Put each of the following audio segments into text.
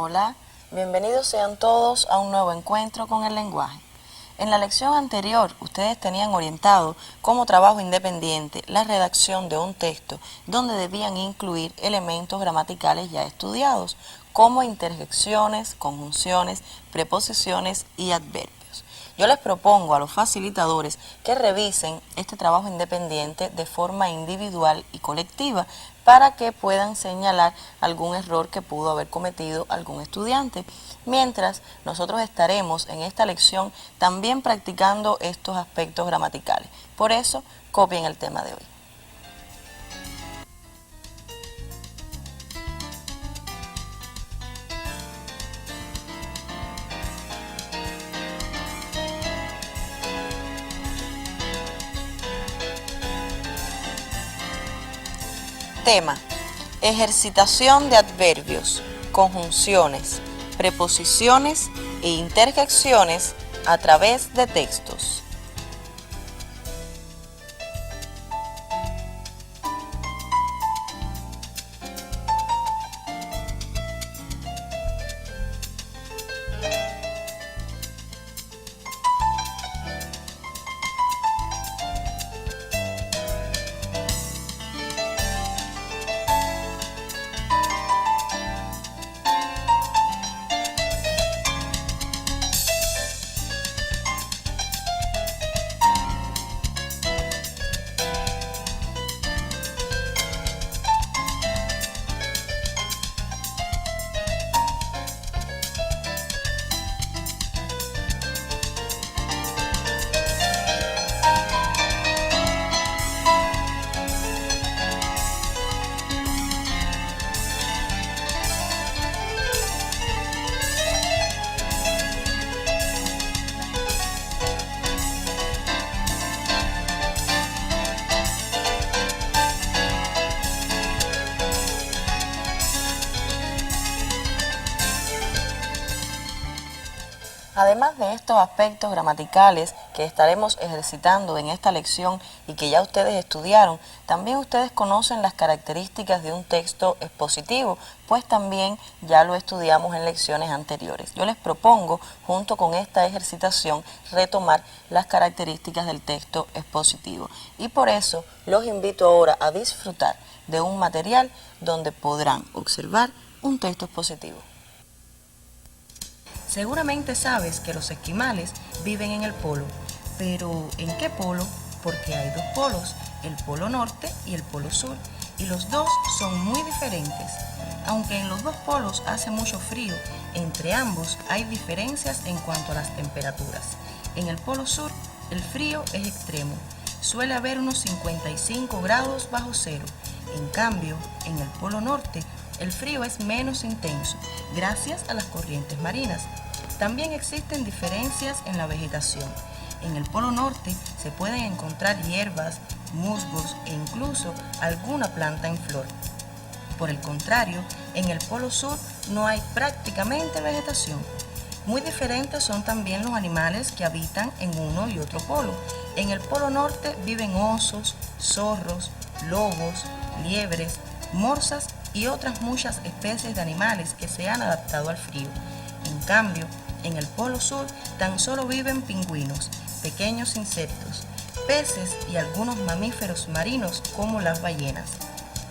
Hola, bienvenidos sean todos a un nuevo encuentro con el lenguaje. En la lección anterior, ustedes tenían orientado como trabajo independiente la redacción de un texto donde debían incluir elementos gramaticales ya estudiados, como interjecciones, conjunciones, preposiciones y adverbios. Yo les propongo a los facilitadores que revisen este trabajo independiente de forma individual y colectiva para que puedan señalar algún error que pudo haber cometido algún estudiante. Mientras, nosotros estaremos en esta lección también practicando estos aspectos gramaticales. Por eso, copien el tema de hoy. Tema: ejercitación de adverbios, conjunciones, preposiciones e interjecciones a través de textos. Además de estos aspectos gramaticales que estaremos ejercitando en esta lección y que ya ustedes estudiaron, también ustedes conocen las características de un texto expositivo, pues también ya lo estudiamos en lecciones anteriores. Yo les propongo, junto con esta ejercitación, retomar las características del texto expositivo. Y por eso los invito ahora a disfrutar de un material donde podrán observar un texto expositivo. Seguramente sabes que los esquimales viven en el polo, pero ¿en qué polo? Porque hay dos polos, el polo norte y el polo sur, y los dos son muy diferentes. Aunque en los dos polos hace mucho frío, entre ambos hay diferencias en cuanto a las temperaturas. En el polo sur, el frío es extremo, suele haber unos 55 grados bajo cero. En cambio, en el polo norte, el frío es menos intenso, gracias a las corrientes marinas. También existen diferencias en la vegetación. En el polo norte se pueden encontrar hierbas, musgos e incluso alguna planta en flor. Por el contrario, en el polo sur no hay prácticamente vegetación. Muy diferentes son también los animales que habitan en uno y otro polo. En el polo norte viven osos, zorros, lobos, liebres, morsas y otras muchas especies de animales que se han adaptado al frío. En cambio, en el polo sur tan solo viven pingüinos, pequeños insectos, peces y algunos mamíferos marinos como las ballenas.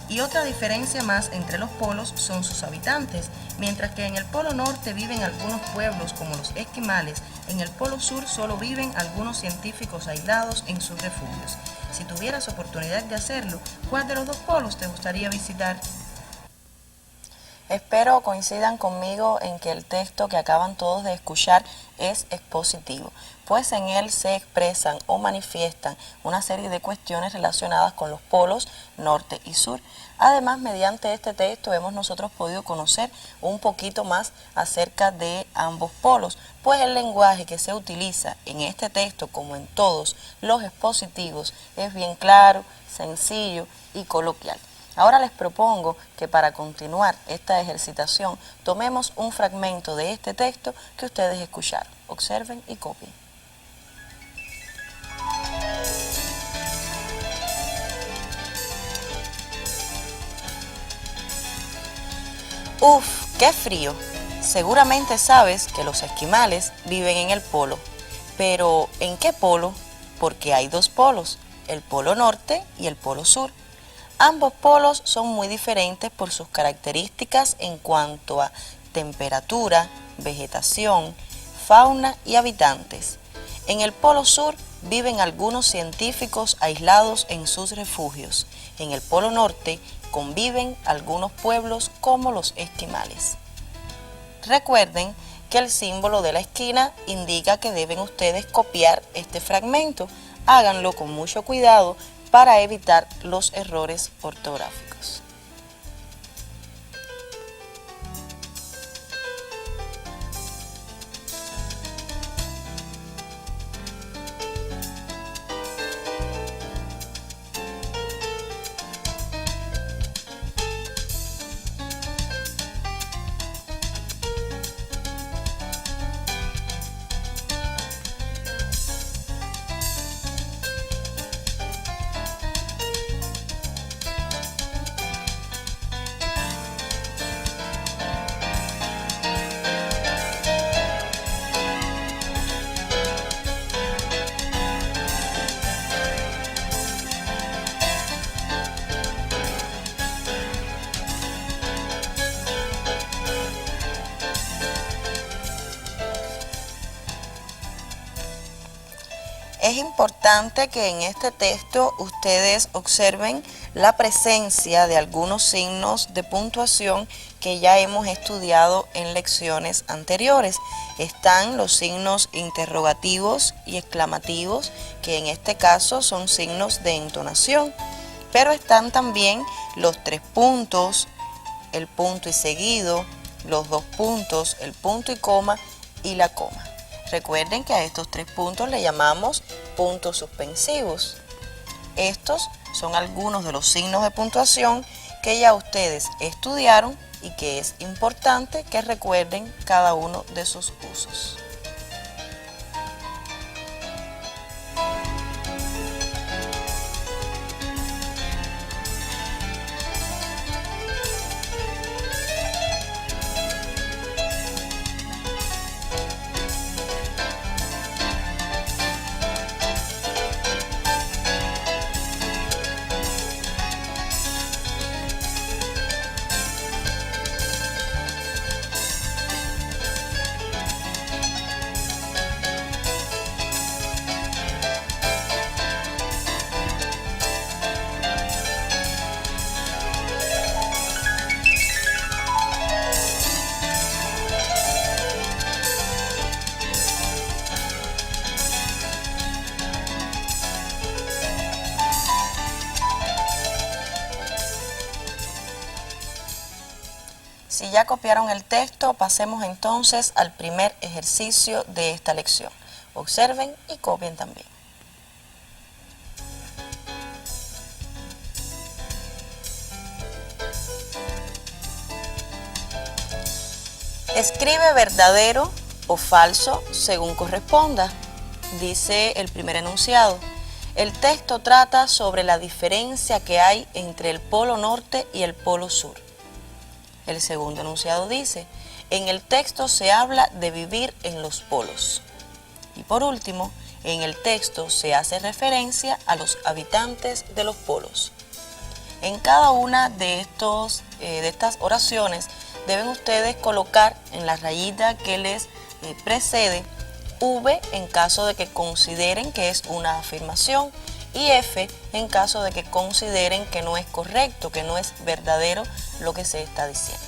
Y otra diferencia más entre los polos son sus habitantes. Mientras que en el polo norte viven algunos pueblos como los esquimales, en el polo sur solo viven algunos científicos aislados en sus refugios. Si tuvieras oportunidad de hacerlo, ¿cuál de los dos polos te gustaría visitar? Espero coincidan conmigo en que el texto que acaban todos de escuchar es expositivo, pues en él se expresan o manifiestan una serie de cuestiones relacionadas con los polos norte y sur. Además, mediante este texto hemos nosotros podido conocer un poquito más acerca de ambos polos, pues el lenguaje que se utiliza en este texto, como en todos los expositivos, es bien claro, sencillo y coloquial. Ahora les propongo que para continuar esta ejercitación tomemos un fragmento de este texto que ustedes escucharon. Observen y copien. Uf, qué frío. Seguramente sabes que los esquimales viven en el polo, pero ¿en qué polo? Porque hay dos polos, el polo norte y el polo sur. Ambos polos son muy diferentes por sus características en cuanto a temperatura, vegetación, fauna y habitantes. En el polo sur viven algunos científicos aislados en sus refugios. En el polo norte conviven algunos pueblos como los esquimales. Recuerden que el símbolo de la esquina indica que deben ustedes copiar este fragmento. Háganlo con mucho cuidado para evitar los errores ortográficos. Es importante que en este texto ustedes observen la presencia de algunos signos de puntuación que ya hemos estudiado en lecciones anteriores. Están los signos interrogativos y exclamativos, que en este caso son signos de entonación, pero están también los 3 puntos, el punto y seguido, los 2 puntos, el punto y coma y la coma. Recuerden que a estos 3 puntos le llamamos puntos suspensivos. Estos son algunos de los signos de puntuación que ya ustedes estudiaron y que es importante que recuerden cada uno de sus usos. Si ya copiaron el texto, pasemos entonces al primer ejercicio de esta lección. Observen y copien también. Escribe verdadero o falso según corresponda, dice el primer enunciado. El texto trata sobre la diferencia que hay entre el polo norte y el polo sur. El segundo enunciado dice, en el texto se habla de vivir en los polos. Y por último, en el texto se hace referencia a los habitantes de los polos. En cada una de estas oraciones deben ustedes colocar en la rayita que les precede V en caso de que consideren que es una afirmación y F en caso de que consideren que no es correcto, que no es verdadero lo que se está diciendo.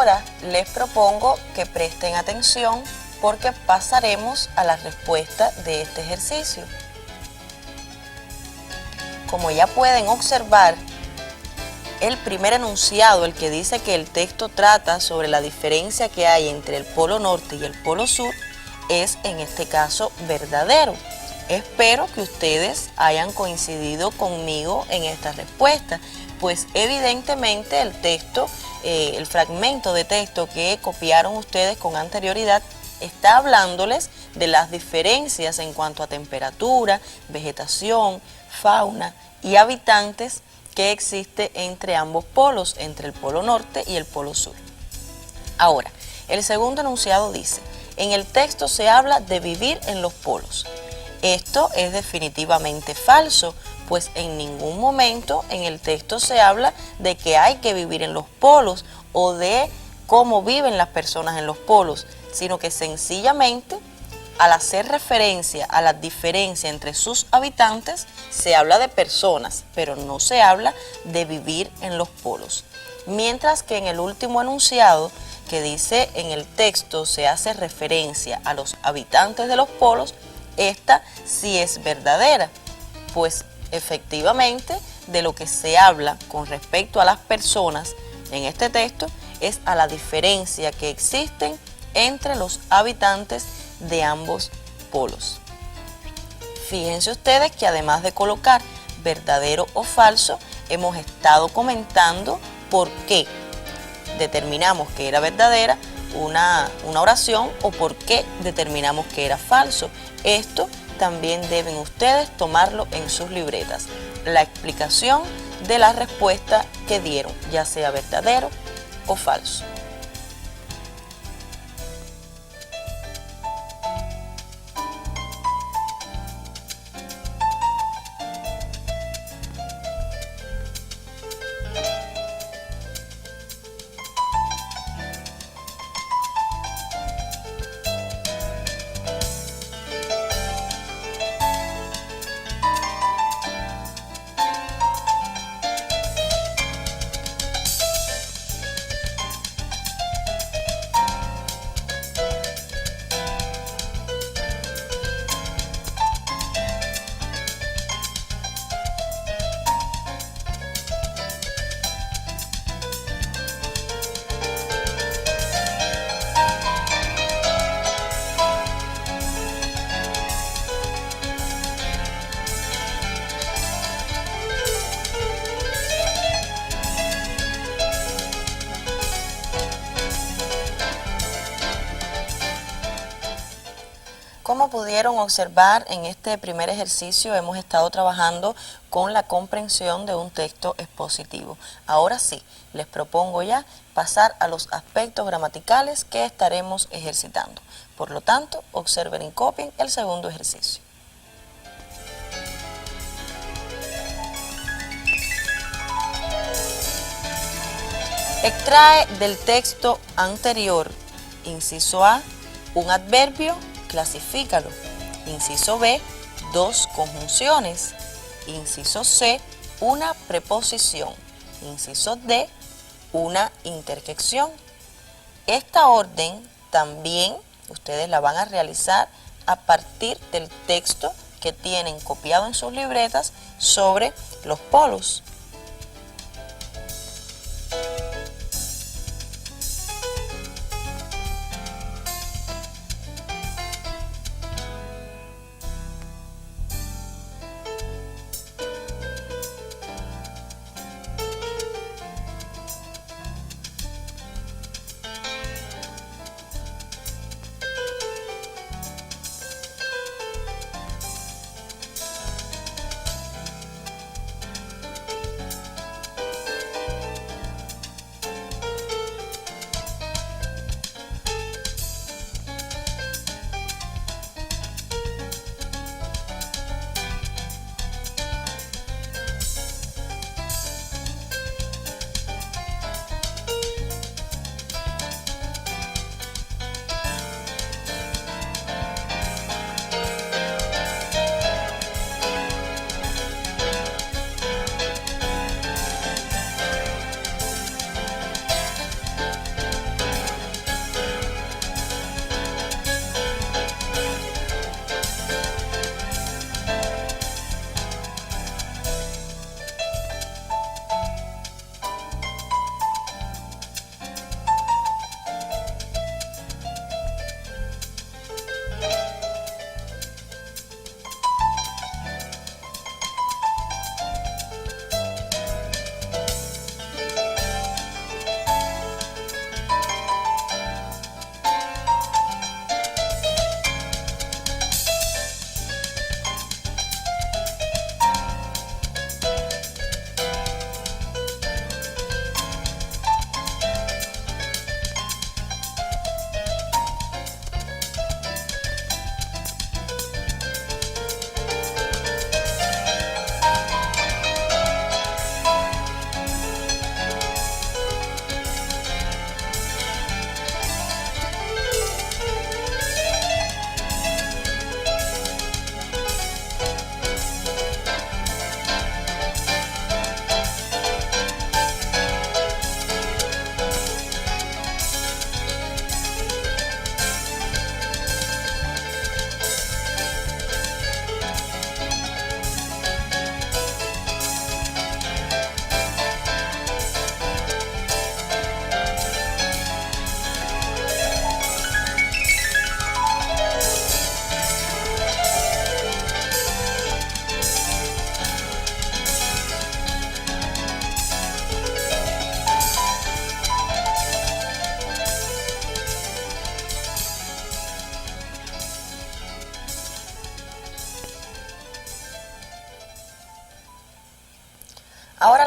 Ahora les propongo que presten atención porque pasaremos a la respuesta de este ejercicio. Como ya pueden observar, el primer enunciado, el que dice que el texto trata sobre la diferencia que hay entre el polo norte y el polo sur, es en este caso verdadero. Espero que ustedes hayan coincidido conmigo en esta respuesta, pues evidentemente el texto, el fragmento de texto que copiaron ustedes con anterioridad, está hablándoles de las diferencias en cuanto a temperatura, vegetación, fauna y habitantes que existe entre ambos polos, entre el polo norte y el polo sur. Ahora, el segundo enunciado dice, en el texto se habla de vivir en los polos. Esto es definitivamente falso, pues en ningún momento en el texto se habla de que hay que vivir en los polos o de cómo viven las personas en los polos, sino que sencillamente al hacer referencia a la diferencia entre sus habitantes, se habla de personas, pero no se habla de vivir en los polos. Mientras que en el último enunciado, que dice en el texto se hace referencia a los habitantes de los polos, esta sí es verdadera, pues efectivamente de lo que se habla con respecto a las personas en este texto es a la diferencia que existen entre los habitantes de ambos polos. Fíjense ustedes que además de colocar verdadero o falso, hemos estado comentando por qué determinamos que era verdadera una oración o por qué determinamos que era falso. Esto también deben ustedes tomarlo en sus libretas. La explicación de la respuesta que dieron, ya sea verdadero o falso. Como pudieron observar, en este primer ejercicio hemos estado trabajando con la comprensión de un texto expositivo. Ahora sí, les propongo ya pasar a los aspectos gramaticales que estaremos ejercitando. Por lo tanto, observen y copien el segundo ejercicio. Extrae del texto anterior, inciso A, un adverbio, clasifícalo. Inciso B, dos conjunciones. Inciso C, una preposición. Inciso D, una interjección. Esta orden también ustedes la van a realizar a partir del texto que tienen copiado en sus libretas sobre los polos.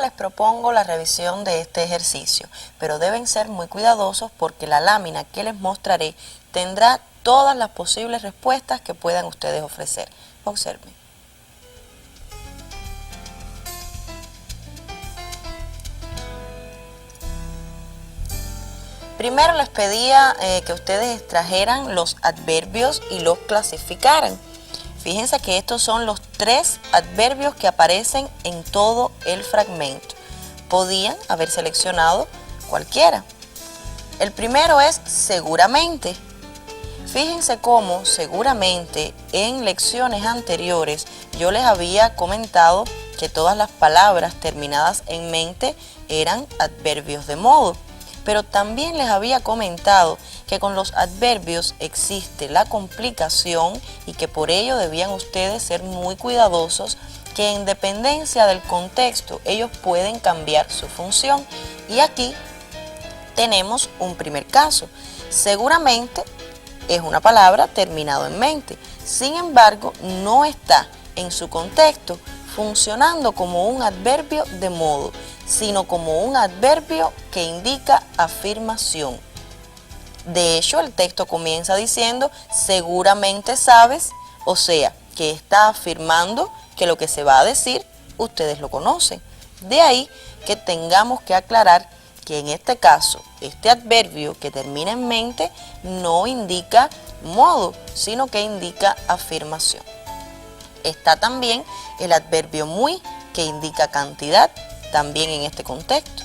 les propongo la revisión de este ejercicio, pero deben ser muy cuidadosos porque la lámina que les mostraré tendrá todas las posibles respuestas que puedan ustedes ofrecer. Observen. Primero les pedía que ustedes extrajeran los adverbios y los clasificaran. Fíjense que estos son los 3 adverbios que aparecen en todo el fragmento. Podían haber seleccionado cualquiera. El primero es seguramente. Fíjense cómo seguramente en lecciones anteriores yo les había comentado que todas las palabras terminadas en mente eran adverbios de modo. Pero también les había comentado que con los adverbios existe la complicación y que por ello debían ustedes ser muy cuidadosos, que en dependencia del contexto ellos pueden cambiar su función. Y aquí tenemos un primer caso. Seguramente es una palabra terminada en mente, sin embargo no está en su contexto funcionando como un adverbio de modo, sino como un adverbio que indica afirmación. De hecho, el texto comienza diciendo, seguramente sabes, o sea, que está afirmando que lo que se va a decir, ustedes lo conocen. De ahí que tengamos que aclarar que en este caso, este adverbio que termina en mente no indica modo, sino que indica afirmación. Está también el adverbio muy, que indica cantidad, también en este contexto.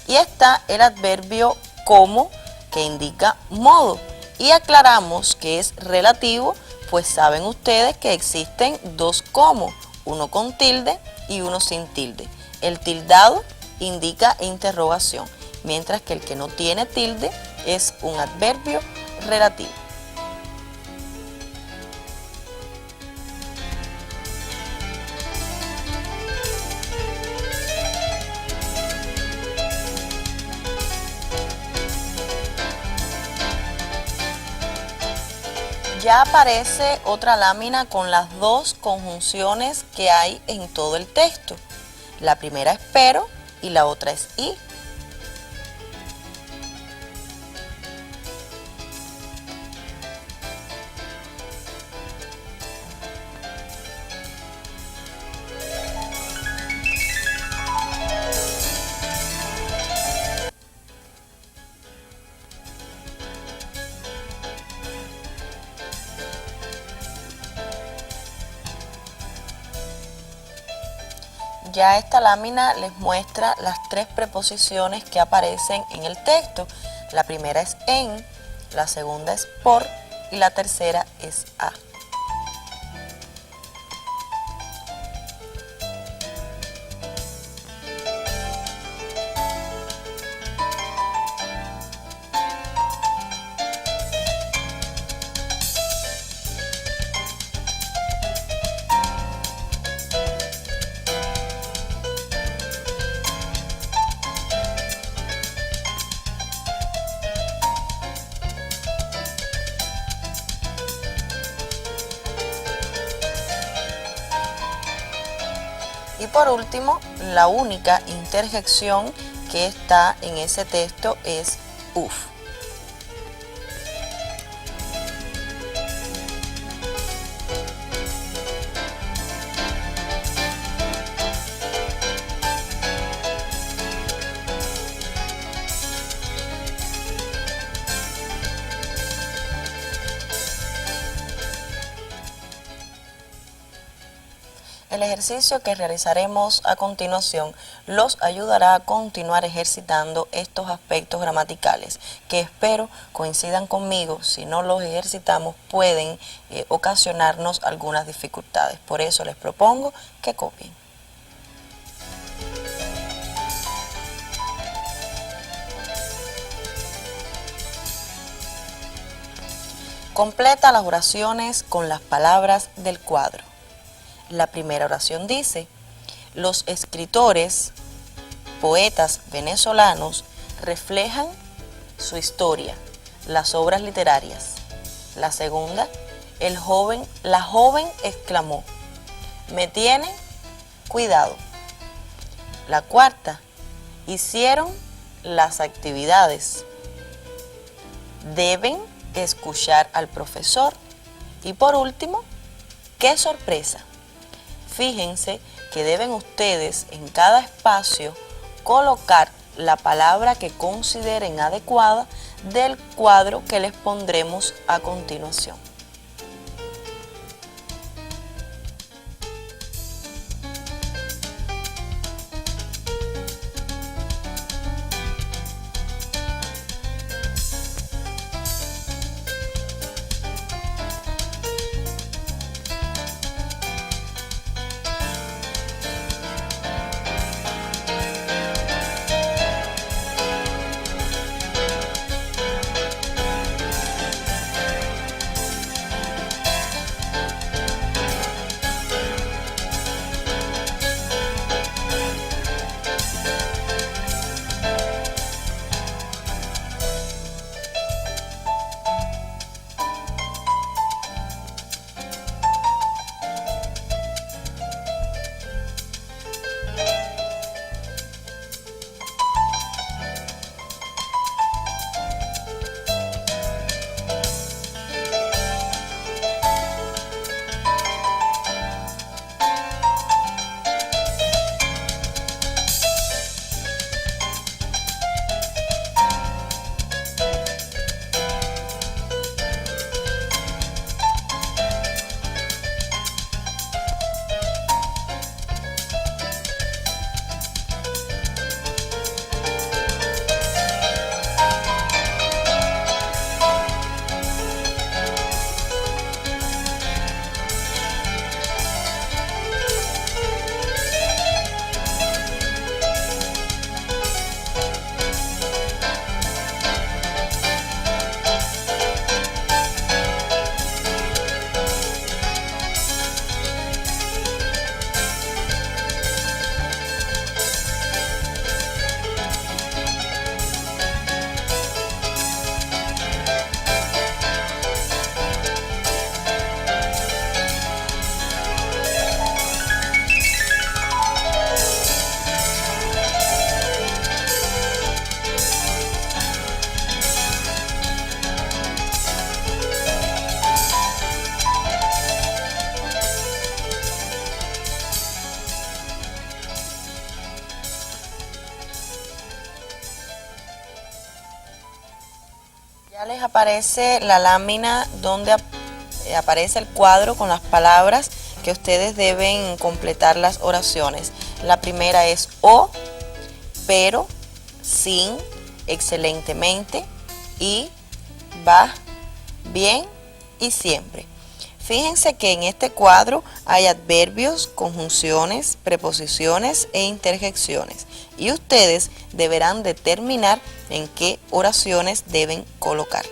Y está el adverbio como, que indica modo. Y aclaramos que es relativo, pues saben ustedes que existen 2 como, uno con tilde y uno sin tilde. El tildado indica interrogación, mientras que el que no tiene tilde es un adverbio relativo. Ya aparece otra lámina con las 2 conjunciones que hay en todo el texto. La primera es pero y la otra es y. Ya esta lámina les muestra las 3 preposiciones que aparecen en el texto. La primera es en, la segunda es por y la tercera es a. Y por último, la única interjección que está en ese texto es uf. El ejercicio que realizaremos a continuación los ayudará a continuar ejercitando estos aspectos gramaticales que espero coincidan conmigo. Si no los ejercitamos pueden ocasionarnos algunas dificultades. Por eso les propongo que copien. Completa las oraciones con las palabras del cuadro. La primera oración dice, los escritores, poetas venezolanos reflejan su historia, las obras literarias. La segunda, la joven exclamó, me tienen cuidado. La cuarta, hicieron las actividades. Deben escuchar al profesor. Y por último, ¡qué sorpresa! Fíjense que deben ustedes en cada espacio colocar la palabra que consideren adecuada del cuadro que les pondremos a continuación. Ya les aparece la lámina donde aparece el cuadro con las palabras que ustedes deben completar las oraciones. La primera es o, pero, sin, excelentemente, y, va, bien y siempre. Fíjense que en este cuadro hay adverbios, conjunciones, preposiciones e interjecciones. Y ustedes deberán determinar en qué oraciones deben colocarla.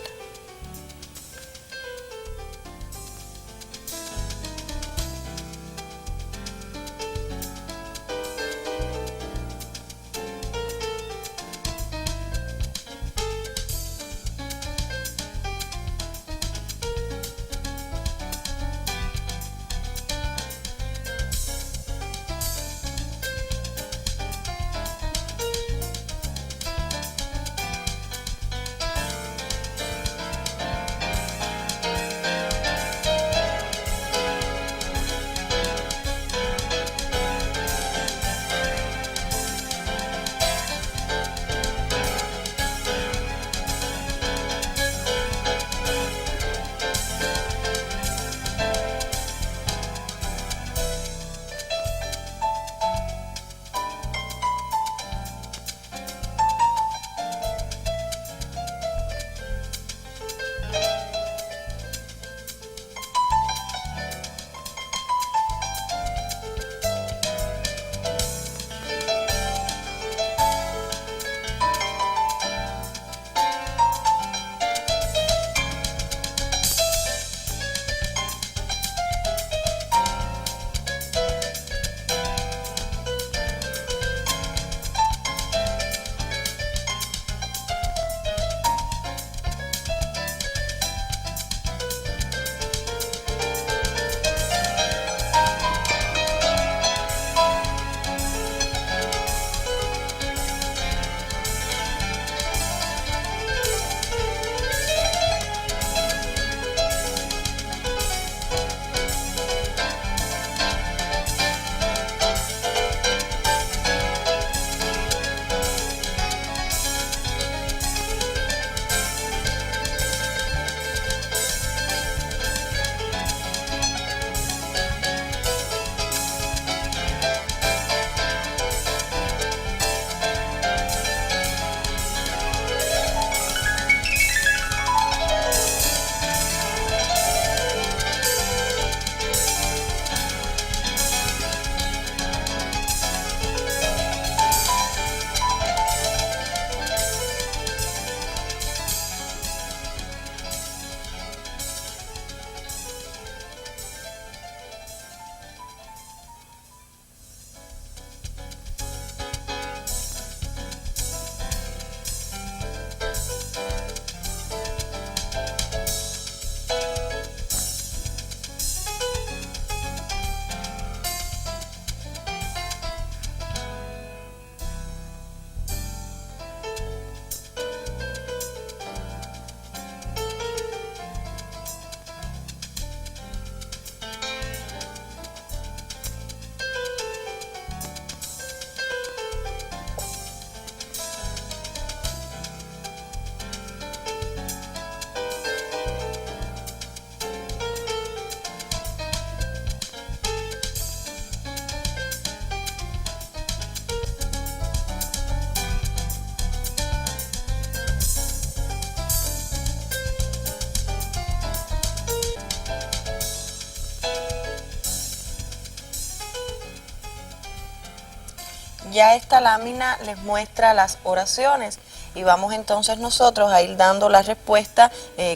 ya esta lámina les muestra las oraciones y vamos entonces nosotros a ir dando la respuesta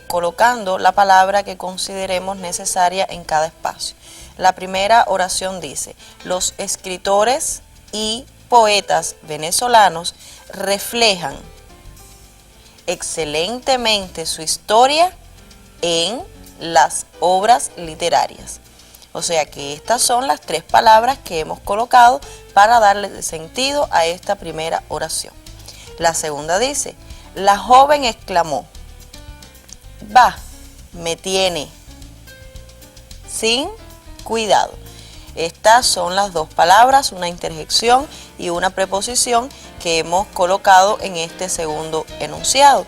colocando la palabra que consideremos necesaria en cada espacio. La primera oración dice: los escritores y poetas venezolanos reflejan excelentemente su historia en las obras literarias. O sea que estas son las tres palabras que hemos colocado para darle sentido a esta primera oración. La segunda dice: la joven exclamó, va, me tiene, sin cuidado. Estas son las dos palabras, una interjección y una preposición que hemos colocado en este segundo enunciado.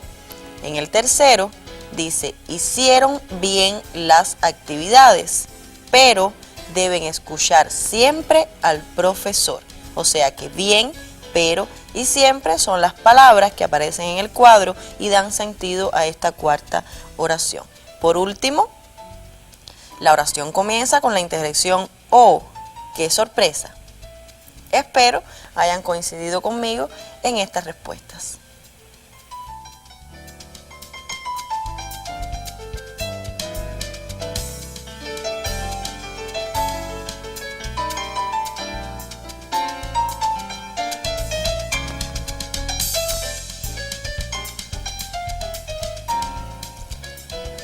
En el tercero dice: hicieron bien las actividades, pero deben escuchar siempre al profesor. O sea que bien, pero y siempre son las palabras que aparecen en el cuadro y dan sentido a esta cuarta oración. Por último, la oración comienza con la interjección oh, qué sorpresa. Espero hayan coincidido conmigo en estas respuestas.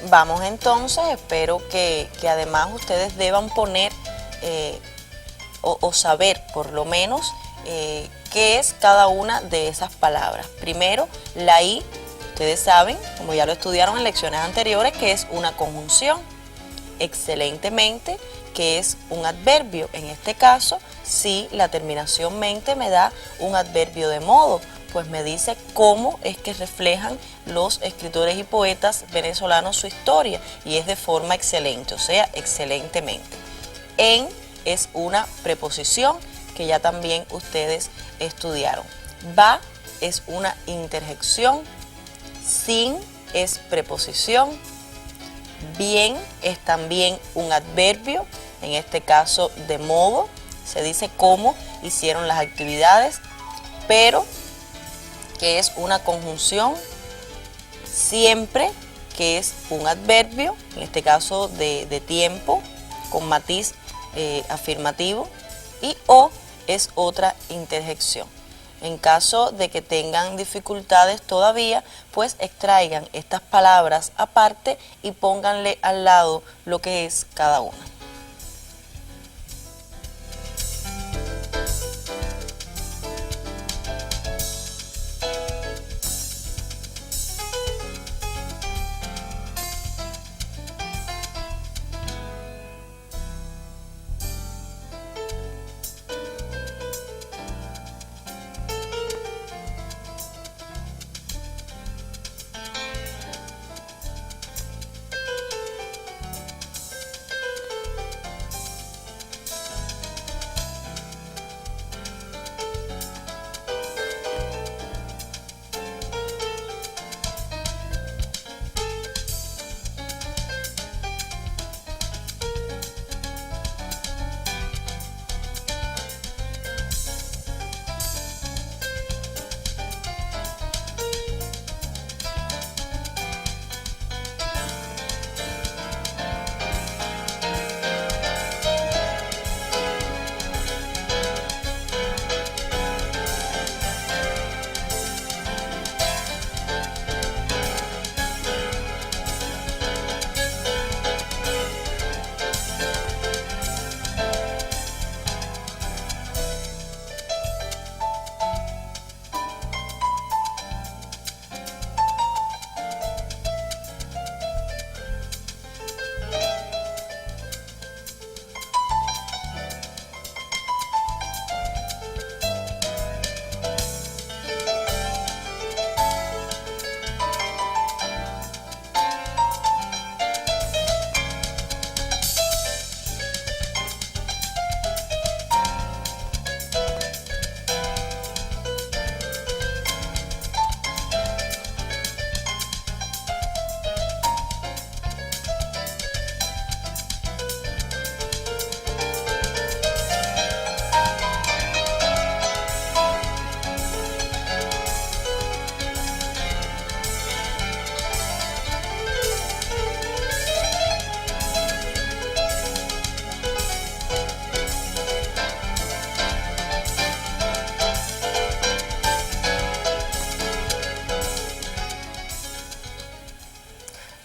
Vamos entonces, espero que además ustedes deban poner o saber por lo menos qué es cada una de esas palabras. Primero, la I, ustedes saben, como ya lo estudiaron en lecciones anteriores, que es una conjunción. Excelentemente, que es un adverbio. En este caso, si la terminación mente me da un adverbio de modo, pues me dice cómo es que reflejan los escritores y poetas venezolanos su historia, y es de forma excelente, o sea, excelentemente. En es una preposición que ya también ustedes estudiaron. Va es una interjección, sin es preposición, bien es también un adverbio, en este caso de modo, se dice cómo hicieron las actividades, pero que es una conjunción, siempre que es un adverbio, en este caso de tiempo, con matiz afirmativo, y o es otra interjección. En caso de que tengan dificultades todavía, pues extraigan estas palabras aparte y pónganle al lado lo que es cada una.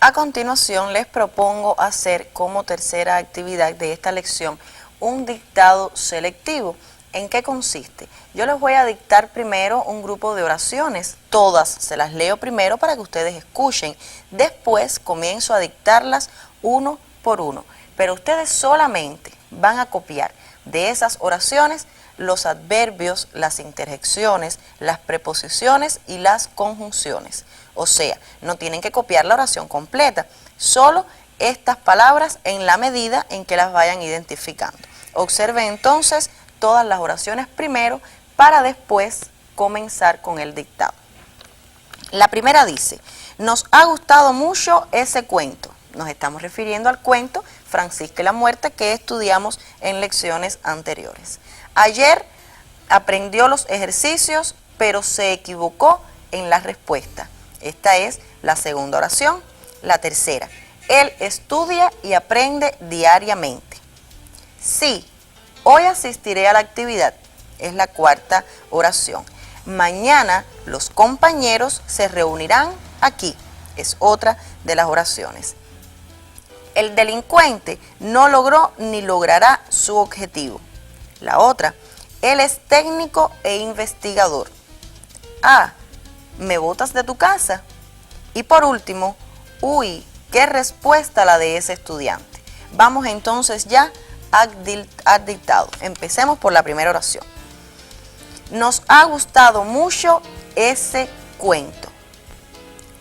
A continuación les propongo hacer como tercera actividad de esta lección un dictado selectivo. ¿En qué consiste? Yo les voy a dictar primero un grupo de oraciones, todas se las leo primero para que ustedes escuchen, después comienzo a dictarlas uno por uno, pero ustedes solamente van a copiar de esas oraciones los adverbios, las interjecciones, las preposiciones y las conjunciones. O sea, no tienen que copiar la oración completa, solo estas palabras en la medida en que las vayan identificando. Observen entonces todas las oraciones primero para después comenzar con el dictado. La primera dice, nos ha gustado mucho ese cuento. Nos estamos refiriendo al cuento Francisca y la muerte que estudiamos en lecciones anteriores. Ayer aprendió los ejercicios, pero se equivocó en la respuesta. Esta es la segunda oración. La tercera, él estudia y aprende diariamente. Sí, hoy asistiré a la actividad. Es la cuarta oración. Mañana los compañeros se reunirán aquí. Es otra de las oraciones. El delincuente no logró ni logrará su objetivo. La otra, él es técnico e investigador. Ah, ¿me botas de tu casa? Y por último, uy, qué respuesta la de ese estudiante. Vamos entonces ya al dictado. Empecemos por la primera oración. Nos ha gustado mucho ese cuento.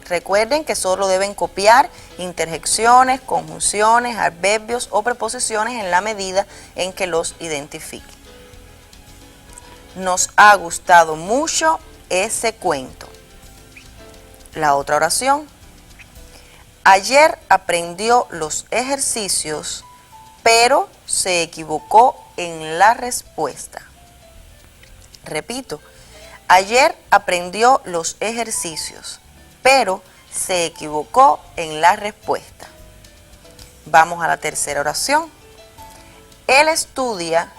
Recuerden que solo deben copiar interjecciones, conjunciones, adverbios o preposiciones en la medida en que los identifiquen. Nos ha gustado mucho ese cuento. La otra oración. Ayer aprendió los ejercicios, pero se equivocó en la respuesta. Repito, ayer aprendió los ejercicios, pero se equivocó en la respuesta. Vamos a la tercera oración. Él estudia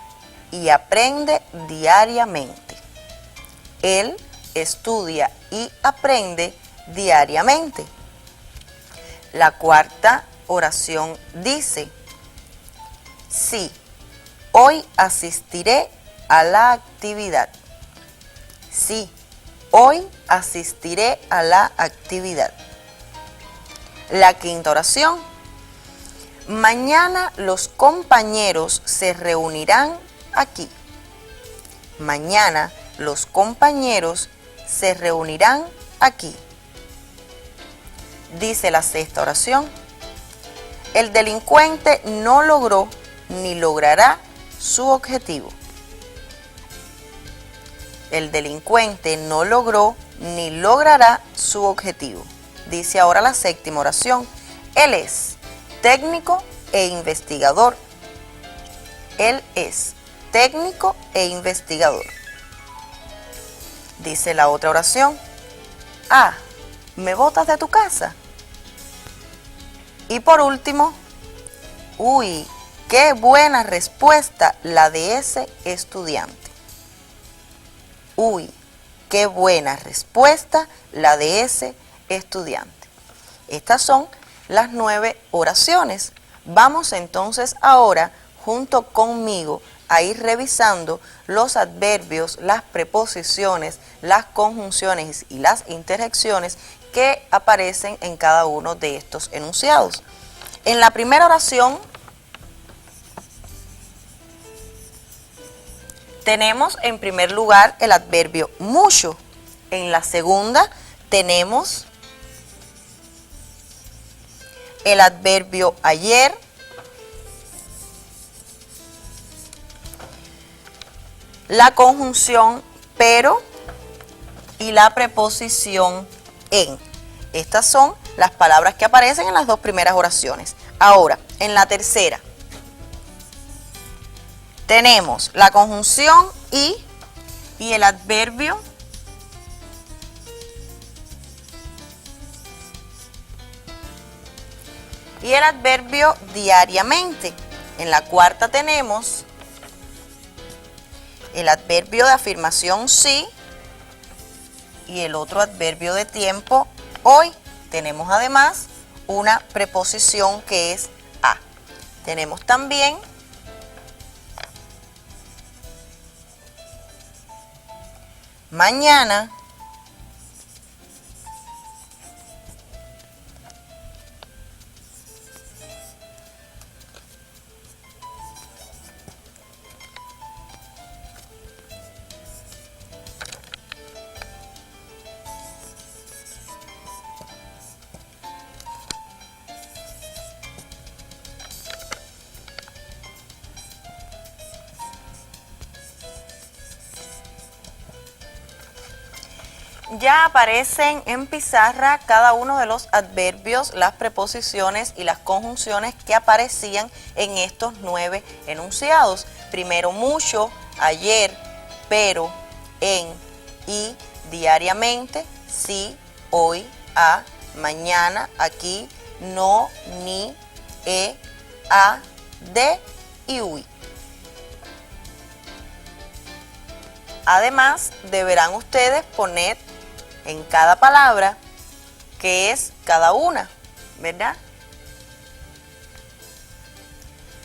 y aprende diariamente. Él estudia y aprende diariamente. La cuarta oración dice, sí, hoy asistiré a la actividad. Sí, hoy asistiré a la actividad. La quinta oración. Mañana los compañeros se reunirán aquí. Mañana los compañeros se reunirán aquí. Dice la sexta oración. El delincuente no logró ni logrará su objetivo. El delincuente no logró ni logrará su objetivo. Dice ahora la séptima oración. Él es técnico e investigador. Él es técnico e investigador. Dice la otra oración. Ah, ¿me botas de tu casa? Y por último, uy, qué buena respuesta la de ese estudiante. Uy, qué buena respuesta la de ese estudiante. Estas son las 9 oraciones. Vamos entonces ahora, junto conmigo, a ir revisando los adverbios, las preposiciones, las conjunciones y las interjecciones que aparecen en cada uno de estos enunciados. En la primera oración tenemos en primer lugar el adverbio mucho. En la segunda tenemos el adverbio ayer. La conjunción pero y la preposición en. Estas son las palabras que aparecen en las dos primeras oraciones. Ahora, en la tercera tenemos la conjunción y el adverbio diariamente. En la cuarta tenemos el adverbio de afirmación sí y el otro adverbio de tiempo hoy. Tenemos además una preposición que es a. Tenemos también mañana, ya aparecen en pizarra cada uno de los adverbios, las preposiciones y las conjunciones que aparecían en estos 9 enunciados. Primero mucho, ayer, pero, en, y, diariamente, sí, hoy, a, mañana, aquí, no, ni, a, de y uy. Además, deberán ustedes poner en cada palabra qué es cada una, ¿verdad?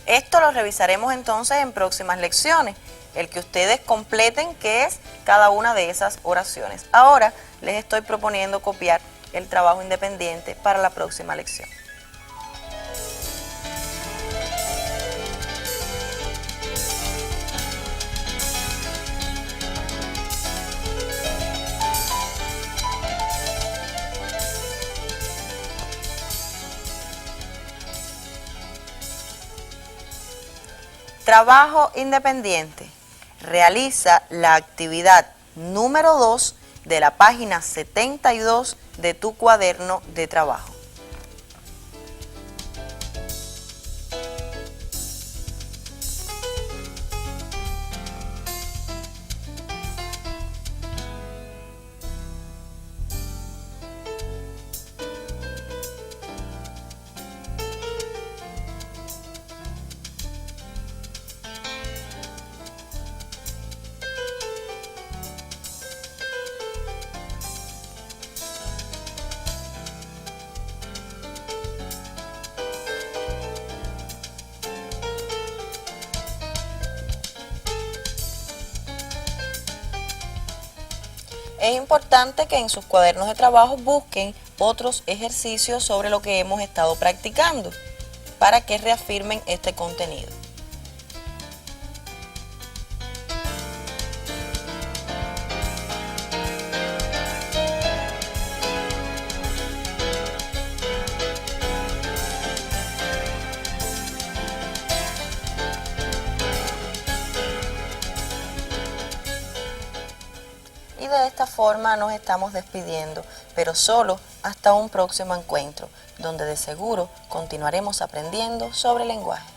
Esto lo revisaremos entonces en próximas lecciones, el que ustedes completen qué es cada una de esas oraciones. Ahora les estoy proponiendo copiar el trabajo independiente para la próxima lección. Trabajo independiente. Realiza la actividad número 2 de la página 72 de tu cuaderno de trabajo. Es importante que en sus cuadernos de trabajo busquen otros ejercicios sobre lo que hemos estado practicando para que reafirmen este contenido. Y de esta forma nos estamos despidiendo, pero solo hasta un próximo encuentro, donde de seguro continuaremos aprendiendo sobre lenguaje.